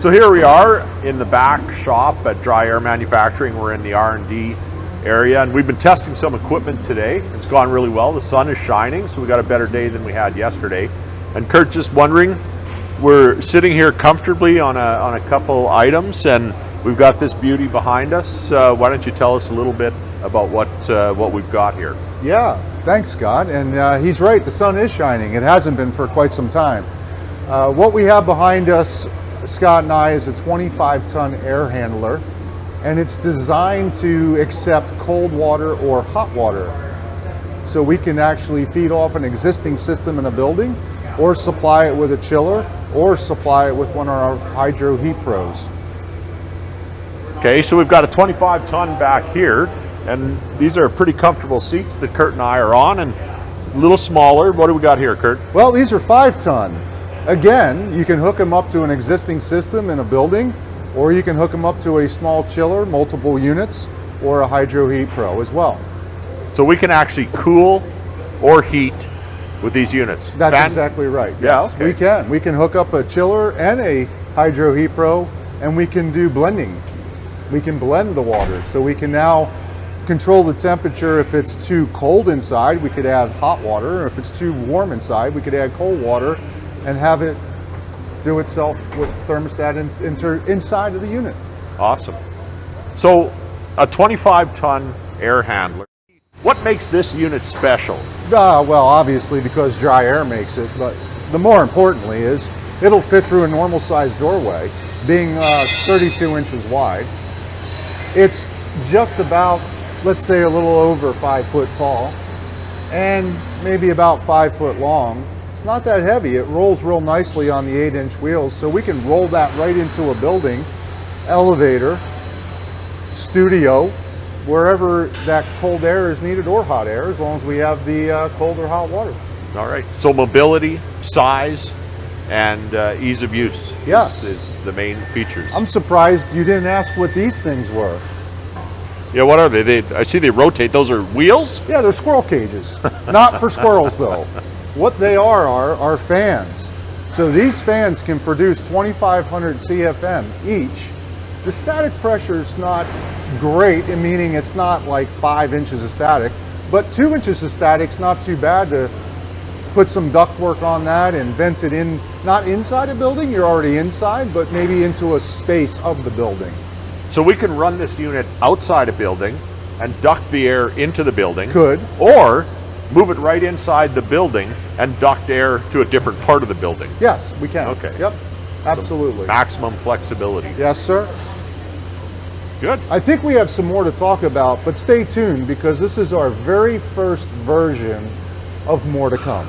So here we are in the back shop at DryAir Manufacturing. We're in the R&D area, and we've been testing some equipment today. It's gone really well. The sun is shining, so we got a better day than we had yesterday. And Kurt, just wondering, we're sitting here comfortably on a couple items, and we've got this beauty behind us. Why don't you tell us a little bit about what we've got here? Yeah, thanks, Scott. And he's right, the sun is shining. It hasn't been for quite some time. What we have behind us, Scott and I, is a 25-ton air handler, and it's designed to accept cold water or hot water. So we can actually feed off an existing system in a building, or supply it with a chiller, or supply it with one of our hydro heat pros. Okay, so we've got a 25-ton back here, and these are pretty comfortable seats that Kurt and I are on, and a little smaller. What do we got here, Kurt? Well, these are 5-ton. Again, you can hook them up to an existing system in a building, or you can hook them up to a small chiller, multiple units, or a hydro heat pro as well. So we can actually cool or heat with these units. That's exactly right. Yeah, yes, okay. we can. We can hook up a chiller and a hydro heat pro, and we can do blending. We can blend the water, so we can now control the temperature. If it's too cold inside, we could add hot water, or if it's too warm inside, we could add cold water and have it do itself with thermostat inside of the unit. Awesome. So a 25-ton air handler. What makes this unit special? Well, obviously because DryAir makes it, but the more importantly is it'll fit through a normal sized doorway, being 32 inches wide. It's just about, let's say, a little over 5 foot tall and maybe about 5 foot long. It's not that heavy. It rolls real nicely on the 8-inch wheels, so we can roll that right into a building, elevator, studio, wherever that cold air is needed, or hot air, as long as we have the cold or hot water. All right. So mobility, size, and ease of use Yes. is the main features. I'm surprised you didn't ask what these things were. Yeah, what are they? I see they rotate. Those are wheels? Yeah, they're squirrel cages. Not for squirrels, though. What they are fans. So these fans can produce 2,500 CFM each. The static pressure is not great, meaning it's not like 5 inches of static, but 2 inches of static's not too bad to put some duct work on that and vent it in, not inside a building, you're already inside, but maybe into a space of the building. So we can run this unit outside a building and duct the air into the building. Could. Or move it right inside the building and duct air to a different part of the building. Yes, we can. Okay. Yep, absolutely. Maximum flexibility. Yes, sir. Good. I think we have some more to talk about, but stay tuned because this is our very first version of more to come.